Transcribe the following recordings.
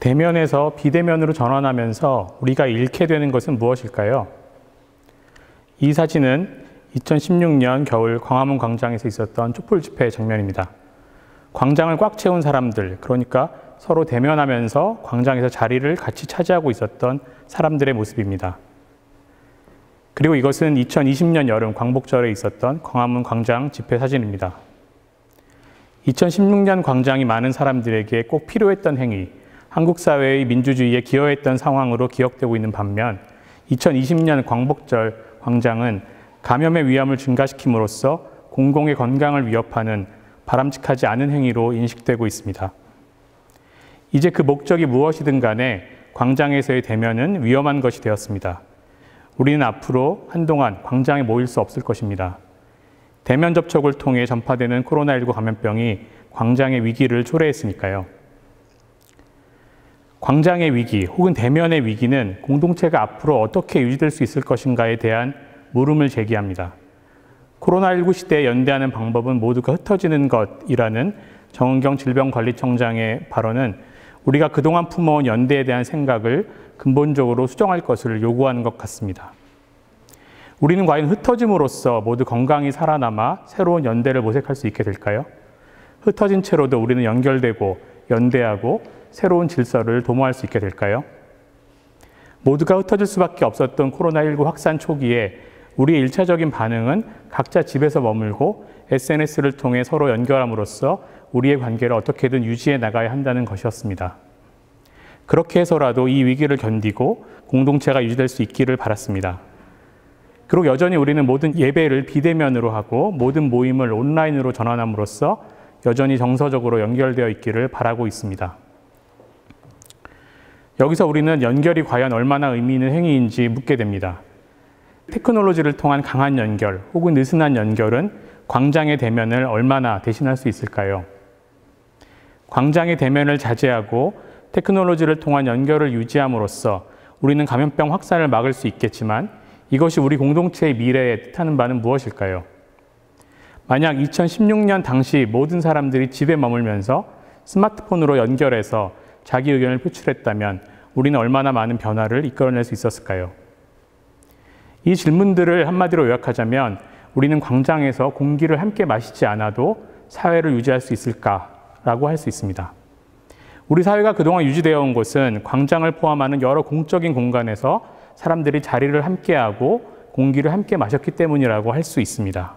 대면에서 비대면으로 전환하면서 우리가 잃게 되는 것은 무엇일까요? 이 사진은 2016년 겨울 광화문 광장에서 있었던 촛불 집회 장면입니다. 광장을 꽉 채운 사람들, 그러니까 서로 대면하면서 광장에서 자리를 같이 차지하고 있었던 사람들의 모습입니다. 그리고 이것은 2020년 여름 광복절에 있었던 광화문 광장 집회 사진입니다. 2016년 광장이 많은 사람들에게 꼭 필요했던 행위, 한국 사회의 민주주의에 기여했던 상황으로 기억되고 있는 반면 2020년 광복절 광장은 감염의 위험을 증가시킴으로써 공공의 건강을 위협하는 바람직하지 않은 행위로 인식되고 있습니다. 이제 그 목적이 무엇이든 간에 광장에서의 대면은 위험한 것이 되었습니다. 우리는 앞으로 한동안 광장에 모일 수 없을 것입니다. 대면 접촉을 통해 전파되는 코로나19 감염병이 광장의 위기를 초래했으니까요. 광장의 위기 혹은 대면의 위기는 공동체가 앞으로 어떻게 유지될 수 있을 것인가에 대한 물음을 제기합니다. 코로나19 시대에 연대하는 방법은 모두가 흩어지는 것이라는 정은경 질병관리청장의 발언은 우리가 그동안 품어온 연대에 대한 생각을 근본적으로 수정할 것을 요구하는 것 같습니다. 우리는 과연 흩어짐으로써 모두 건강히 살아남아 새로운 연대를 모색할 수 있게 될까요? 흩어진 채로도 우리는 연결되고 연대하고 새로운 질서를 도모할 수 있게 될까요? 모두가 흩어질 수밖에 없었던 코로나19 확산 초기에 우리의 1차적인 반응은 각자 집에서 머물고 SNS를 통해 서로 연결함으로써 우리의 관계를 어떻게든 유지해 나가야 한다는 것이었습니다. 그렇게 해서라도 이 위기를 견디고 공동체가 유지될 수 있기를 바랐습니다. 그리고 여전히 우리는 모든 예배를 비대면으로 하고 모든 모임을 온라인으로 전환함으로써 여전히 정서적으로 연결되어 있기를 바라고 있습니다. 여기서 우리는 연결이 과연 얼마나 의미 있는 행위인지 묻게 됩니다. 테크놀로지를 통한 강한 연결 혹은 느슨한 연결은 광장의 대면을 얼마나 대신할 수 있을까요? 광장의 대면을 자제하고 테크놀로지를 통한 연결을 유지함으로써 우리는 감염병 확산을 막을 수 있겠지만 이것이 우리 공동체의 미래에 뜻하는 바는 무엇일까요? 만약 2016년 당시 모든 사람들이 집에 머물면서 스마트폰으로 연결해서 자기 의견을 표출했다면 우리는 얼마나 많은 변화를 이끌어낼 수 있었을까요? 이 질문들을 한마디로 요약하자면 우리는 광장에서 공기를 함께 마시지 않아도 사회를 유지할 수 있을까라고 할 수 있습니다. 우리 사회가 그동안 유지되어 온 것은 광장을 포함하는 여러 공적인 공간에서 사람들이 자리를 함께하고 공기를 함께 마셨기 때문이라고 할 수 있습니다.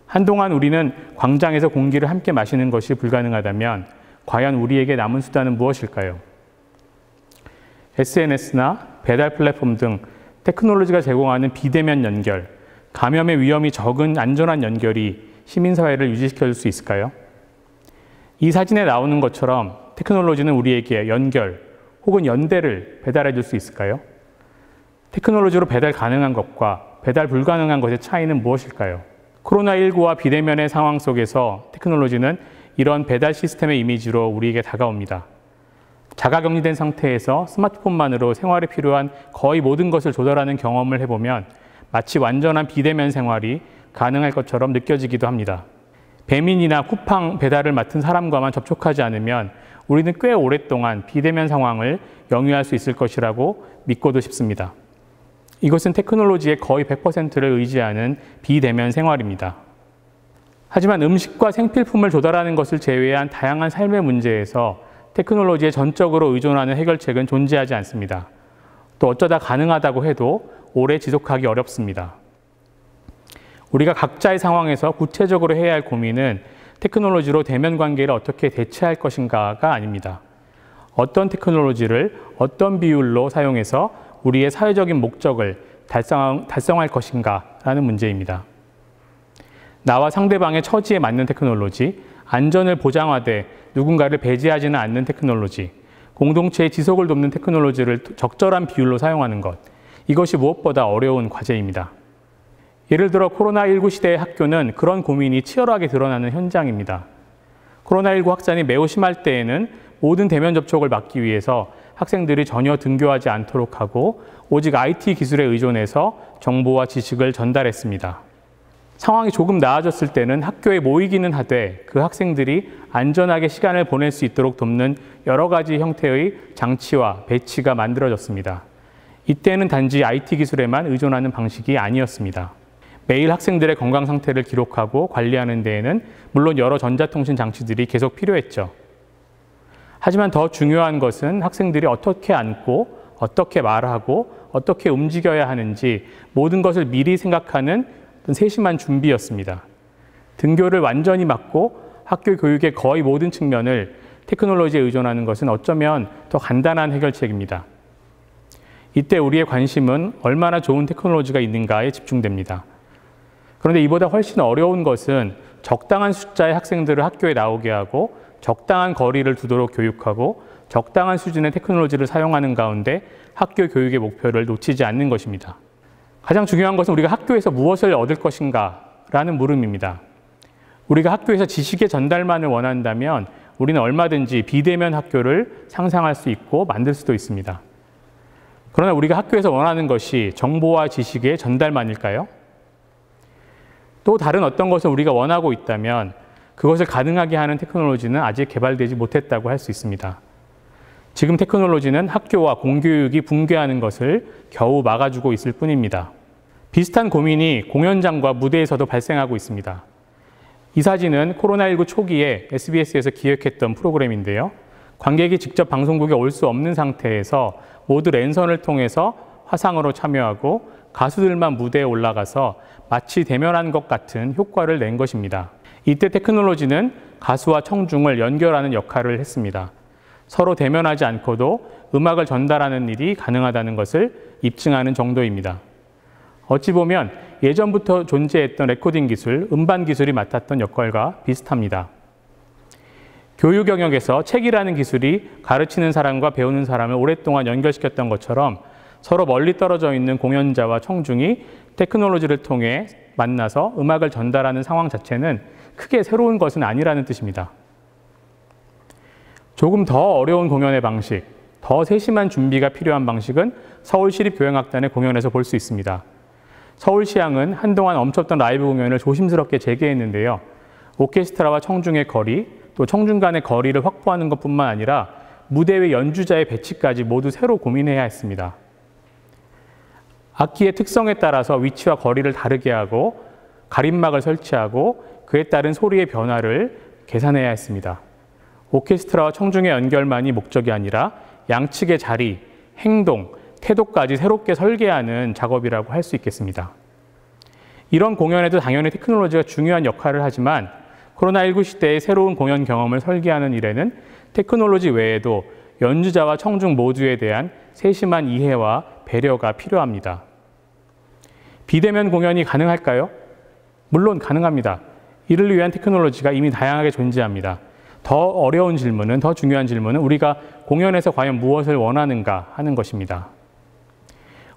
한동안 우리는 광장에서 공기를 함께 마시는 것이 불가능하다면 과연 우리에게 남은 수단은 무엇일까요? SNS나 배달 플랫폼 등 테크놀로지가 제공하는 비대면 연결, 감염의 위험이 적은 안전한 연결이 시민사회를 유지시켜줄 수 있을까요? 이 사진에 나오는 것처럼 테크놀로지는 우리에게 연결 혹은 연대를 배달해 줄 수 있을까요? 테크놀로지로 배달 가능한 것과 배달 불가능한 것의 차이는 무엇일까요? 코로나19와 비대면의 상황 속에서 테크놀로지는 이런 배달 시스템의 이미지로 우리에게 다가옵니다. 자가격리된 상태에서 스마트폰만으로 생활에 필요한 거의 모든 것을 조달하는 경험을 해보면 마치 완전한 비대면 생활이 가능할 것처럼 느껴지기도 합니다. 배민이나 쿠팡 배달을 맡은 사람과만 접촉하지 않으면 우리는 꽤 오랫동안 비대면 상황을 영위할 수 있을 것이라고 믿고도 싶습니다. 이것은 테크놀로지의 거의 100%를 의지하는 비대면 생활입니다. 하지만 음식과 생필품을 조달하는 것을 제외한 다양한 삶의 문제에서 테크놀로지에 전적으로 의존하는 해결책은 존재하지 않습니다. 또 어쩌다 가능하다고 해도 오래 지속하기 어렵습니다. 우리가 각자의 상황에서 구체적으로 해야 할 고민은 테크놀로지로 대면 관계를 어떻게 대체할 것인가가 아닙니다. 어떤 테크놀로지를 어떤 비율로 사용해서 우리의 사회적인 목적을 달성할 것인가라는 문제입니다. 나와 상대방의 처지에 맞는 테크놀로지, 안전을 보장하되 누군가를 배제하지는 않는 테크놀로지, 공동체의 지속을 돕는 테크놀로지를 적절한 비율로 사용하는 것, 이것이 무엇보다 어려운 과제입니다. 예를 들어 코로나19 시대의 학교는 그런 고민이 치열하게 드러나는 현장입니다. 코로나19 확산이 매우 심할 때에는 모든 대면 접촉을 막기 위해서 학생들이 전혀 등교하지 않도록 하고 오직 IT 기술에 의존해서 정보와 지식을 전달했습니다. 상황이 조금 나아졌을 때는 학교에 모이기는 하되 그 학생들이 안전하게 시간을 보낼 수 있도록 돕는 여러 가지 형태의 장치와 배치가 만들어졌습니다. 이때는 단지 IT 기술에만 의존하는 방식이 아니었습니다. 매일 학생들의 건강 상태를 기록하고 관리하는 데에는 물론 여러 전자통신 장치들이 계속 필요했죠. 하지만 더 중요한 것은 학생들이 어떻게 앉고 어떻게 말하고 어떻게 움직여야 하는지 모든 것을 미리 생각하는 세심한 준비였습니다. 등교를 완전히 막고 학교 교육의 거의 모든 측면을 테크놀로지에 의존하는 것은 어쩌면 더 간단한 해결책입니다. 이때 우리의 관심은 얼마나 좋은 테크놀로지가 있는가에 집중됩니다. 그런데 이보다 훨씬 어려운 것은 적당한 숫자의 학생들을 학교에 나오게 하고 적당한 거리를 두도록 교육하고 적당한 수준의 테크놀로지를 사용하는 가운데 학교 교육의 목표를 놓치지 않는 것입니다. 가장 중요한 것은 우리가 학교에서 무엇을 얻을 것인가 라는 물음입니다. 우리가 학교에서 지식의 전달만을 원한다면 우리는 얼마든지 비대면 학교를 상상할 수 있고 만들 수도 있습니다. 그러나 우리가 학교에서 원하는 것이 정보와 지식의 전달만일까요? 또 다른 어떤 것을 우리가 원하고 있다면 그것을 가능하게 하는 테크놀로지는 아직 개발되지 못했다고 할 수 있습니다. 지금 테크놀로지는 학교와 공교육이 붕괴하는 것을 겨우 막아주고 있을 뿐입니다. 비슷한 고민이 공연장과 무대에서도 발생하고 있습니다. 이 사진은 코로나19 초기에 SBS에서 기획했던 프로그램인데요. 관객이 직접 방송국에 올 수 없는 상태에서 모두 랜선을 통해서 화상으로 참여하고 가수들만 무대에 올라가서 마치 대면한 것 같은 효과를 낸 것입니다. 이때 테크놀로지는 가수와 청중을 연결하는 역할을 했습니다. 서로 대면하지 않고도 음악을 전달하는 일이 가능하다는 것을 입증하는 정도입니다. 어찌 보면 예전부터 존재했던 레코딩 기술, 음반 기술이 맡았던 역할과 비슷합니다. 교육 영역에서 책이라는 기술이 가르치는 사람과 배우는 사람을 오랫동안 연결시켰던 것처럼 서로 멀리 떨어져 있는 공연자와 청중이 테크놀로지를 통해 만나서 음악을 전달하는 상황 자체는 크게 새로운 것은 아니라는 뜻입니다. 조금 더 어려운 공연의 방식, 더 세심한 준비가 필요한 방식은 서울시립교향악단의 공연에서 볼 수 있습니다. 서울시향은 한동안 멈췄던 라이브 공연을 조심스럽게 재개했는데요. 오케스트라와 청중의 거리, 또 청중 간의 거리를 확보하는 것뿐만 아니라 무대 위 연주자의 배치까지 모두 새로 고민해야 했습니다. 악기의 특성에 따라서 위치와 거리를 다르게 하고 가림막을 설치하고 그에 따른 소리의 변화를 계산해야 했습니다. 오케스트라와 청중의 연결만이 목적이 아니라 양측의 자리, 행동, 태도까지 새롭게 설계하는 작업이라고 할 수 있겠습니다. 이런 공연에도 당연히 테크놀로지가 중요한 역할을 하지만 코로나19 시대의 새로운 공연 경험을 설계하는 일에는 테크놀로지 외에도 연주자와 청중 모두에 대한 세심한 이해와 배려가 필요합니다. 비대면 공연이 가능할까요? 물론 가능합니다. 이를 위한 테크놀로지가 이미 다양하게 존재합니다. 더 어려운 질문은, 더 중요한 질문은 우리가 공연에서 과연 무엇을 원하는가 하는 것입니다.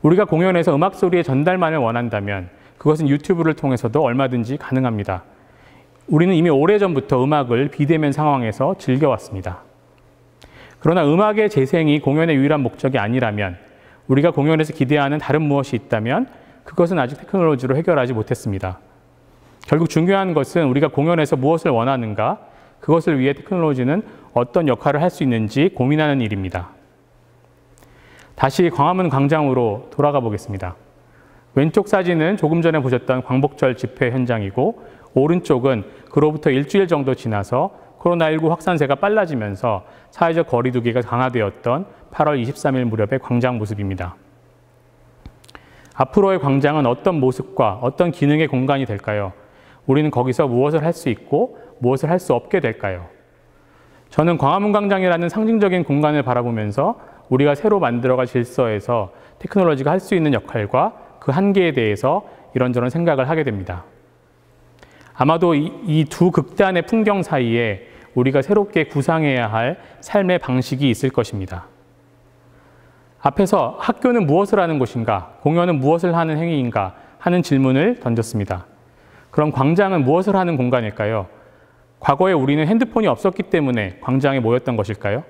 우리가 공연에서 음악 소리의 전달만을 원한다면 그것은 유튜브를 통해서도 얼마든지 가능합니다. 우리는 이미 오래전부터 음악을 비대면 상황에서 즐겨왔습니다. 그러나 음악의 재생이 공연의 유일한 목적이 아니라면 우리가 공연에서 기대하는 다른 무엇이 있다면 그것은 아직 테크놀로지로 해결하지 못했습니다. 결국 중요한 것은 우리가 공연에서 무엇을 원하는가, 그것을 위해 테크놀로지는 어떤 역할을 할 수 있는지 고민하는 일입니다. 다시 광화문 광장으로 돌아가 보겠습니다. 왼쪽 사진은 조금 전에 보셨던 광복절 집회 현장이고 오른쪽은 그로부터 일주일 정도 지나서 코로나19 확산세가 빨라지면서 사회적 거리 두기가 강화되었던 8월 23일 무렵의 광장 모습입니다. 앞으로의 광장은 어떤 모습과 어떤 기능의 공간이 될까요? 우리는 거기서 무엇을 할 수 있고 무엇을 할 수 없게 될까요? 저는 광화문 광장이라는 상징적인 공간을 바라보면서 우리가 새로 만들어갈 질서에서 테크놀로지가 할 수 있는 역할과 그 한계에 대해서 이런저런 생각을 하게 됩니다. 아마도 이 두 극단의 풍경 사이에 우리가 새롭게 구상해야 할 삶의 방식이 있을 것입니다. 앞에서 학교는 무엇을 하는 곳인가, 공연은 무엇을 하는 행위인가 하는 질문을 던졌습니다. 그럼 광장은 무엇을 하는 공간일까요? 과거에 우리는 핸드폰이 없었기 때문에 광장에 모였던 것일까요?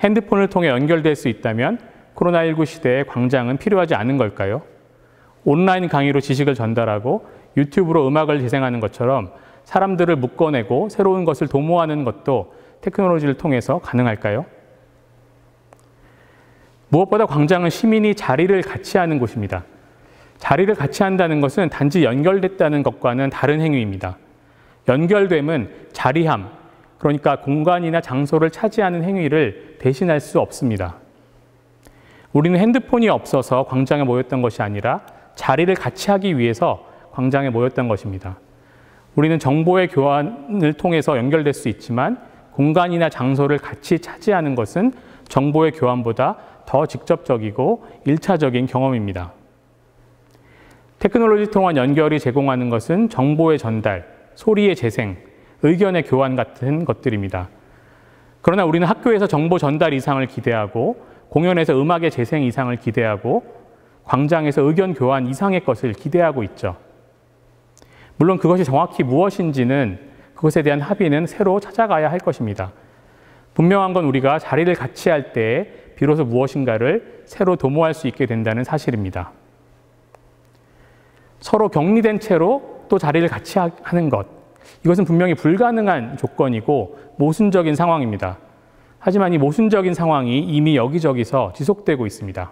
핸드폰을 통해 연결될 수 있다면 코로나19 시대에 광장은 필요하지 않은 걸까요? 온라인 강의로 지식을 전달하고 유튜브로 음악을 재생하는 것처럼 사람들을 묶어내고 새로운 것을 도모하는 것도 테크놀로지를 통해서 가능할까요? 무엇보다 광장은 시민이 자리를 같이 하는 곳입니다. 자리를 같이 한다는 것은 단지 연결됐다는 것과는 다른 행위입니다. 연결됨은 자리함, 그러니까 공간이나 장소를 차지하는 행위를 대신할 수 없습니다. 우리는 핸드폰이 없어서 광장에 모였던 것이 아니라 자리를 같이 하기 위해서 광장에 모였던 것입니다. 우리는 정보의 교환을 통해서 연결될 수 있지만 공간이나 장소를 같이 차지하는 것은 정보의 교환보다 더 직접적이고 1차적인 경험입니다. 테크놀로지 통한 연결이 제공하는 것은 정보의 전달, 소리의 재생, 의견의 교환 같은 것들입니다. 그러나 우리는 학교에서 정보 전달 이상을 기대하고 공연에서 음악의 재생 이상을 기대하고 광장에서 의견 교환 이상의 것을 기대하고 있죠. 물론 그것이 정확히 무엇인지는 그것에 대한 합의는 새로 찾아가야 할 것입니다. 분명한 건 우리가 자리를 같이 할 때에 비로소 무엇인가를 새로 도모할 수 있게 된다는 사실입니다. 서로 격리된 채로 또 자리를 같이 하는 것, 이것은 분명히 불가능한 조건이고 모순적인 상황입니다. 하지만 이 모순적인 상황이 이미 여기저기서 지속되고 있습니다.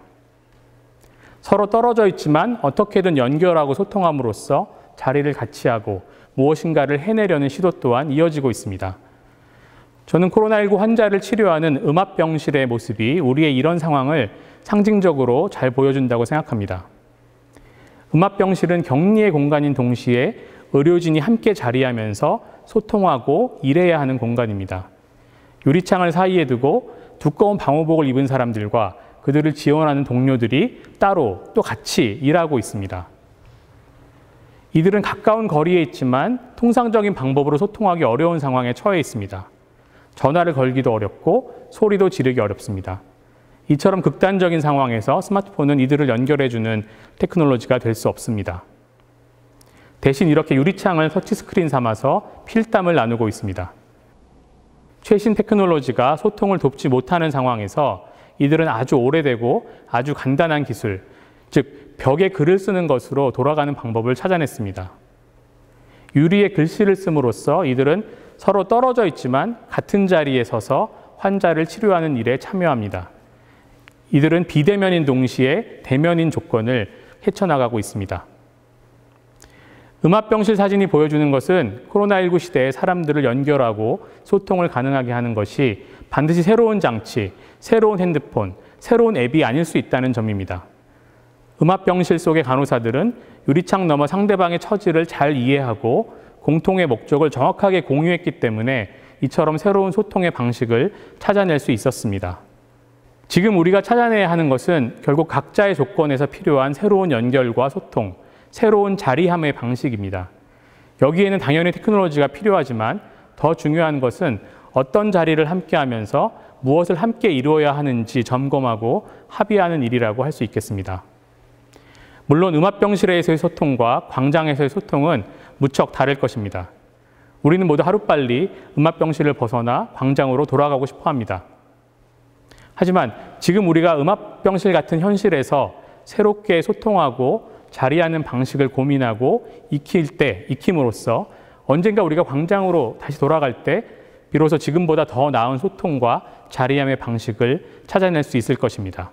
서로 떨어져 있지만 어떻게든 연결하고 소통함으로써 자리를 같이 하고 무엇인가를 해내려는 시도 또한 이어지고 있습니다. 저는 코로나19 환자를 치료하는 음압병실의 모습이 우리의 이런 상황을 상징적으로 잘 보여준다고 생각합니다. 음압병실은 격리의 공간인 동시에 의료진이 함께 자리하면서 소통하고 일해야 하는 공간입니다. 유리창을 사이에 두고 두꺼운 방호복을 입은 사람들과 그들을 지원하는 동료들이 따로 또 같이 일하고 있습니다. 이들은 가까운 거리에 있지만 통상적인 방법으로 소통하기 어려운 상황에 처해 있습니다. 전화를 걸기도 어렵고 소리도 지르기 어렵습니다. 이처럼 극단적인 상황에서 스마트폰은 이들을 연결해주는 테크놀로지가 될 수 없습니다. 대신 이렇게 유리창을 터치스크린 삼아서 필담을 나누고 있습니다. 최신 테크놀로지가 소통을 돕지 못하는 상황에서 이들은 아주 오래되고 아주 간단한 기술, 즉 벽에 글을 쓰는 것으로 돌아가는 방법을 찾아냈습니다. 유리에 글씨를 씀으로써 이들은 서로 떨어져 있지만 같은 자리에 서서 환자를 치료하는 일에 참여합니다. 이들은 비대면인 동시에 대면인 조건을 헤쳐나가고 있습니다. 음압병실 사진이 보여주는 것은 코로나19 시대에 사람들을 연결하고 소통을 가능하게 하는 것이 반드시 새로운 장치, 새로운 핸드폰, 새로운 앱이 아닐 수 있다는 점입니다. 음압병실 속의 간호사들은 유리창 너머 상대방의 처지를 잘 이해하고 공통의 목적을 정확하게 공유했기 때문에 이처럼 새로운 소통의 방식을 찾아낼 수 있었습니다. 지금 우리가 찾아내야 하는 것은 결국 각자의 조건에서 필요한 새로운 연결과 소통, 새로운 자리함의 방식입니다. 여기에는 당연히 테크놀로지가 필요하지만 더 중요한 것은 어떤 자리를 함께 하면서 무엇을 함께 이루어야 하는지 점검하고 합의하는 일이라고 할 수 있겠습니다. 물론 음압병실에서의 소통과 광장에서의 소통은 무척 다를 것입니다. 우리는 모두 하루빨리 음압병실을 벗어나 광장으로 돌아가고 싶어 합니다. 하지만 지금 우리가 음압병실 같은 현실에서 새롭게 소통하고 자리하는 방식을 고민하고 익힘으로써 언젠가 우리가 광장으로 다시 돌아갈 때 비로소 지금보다 더 나은 소통과 자리함의 방식을 찾아낼 수 있을 것입니다.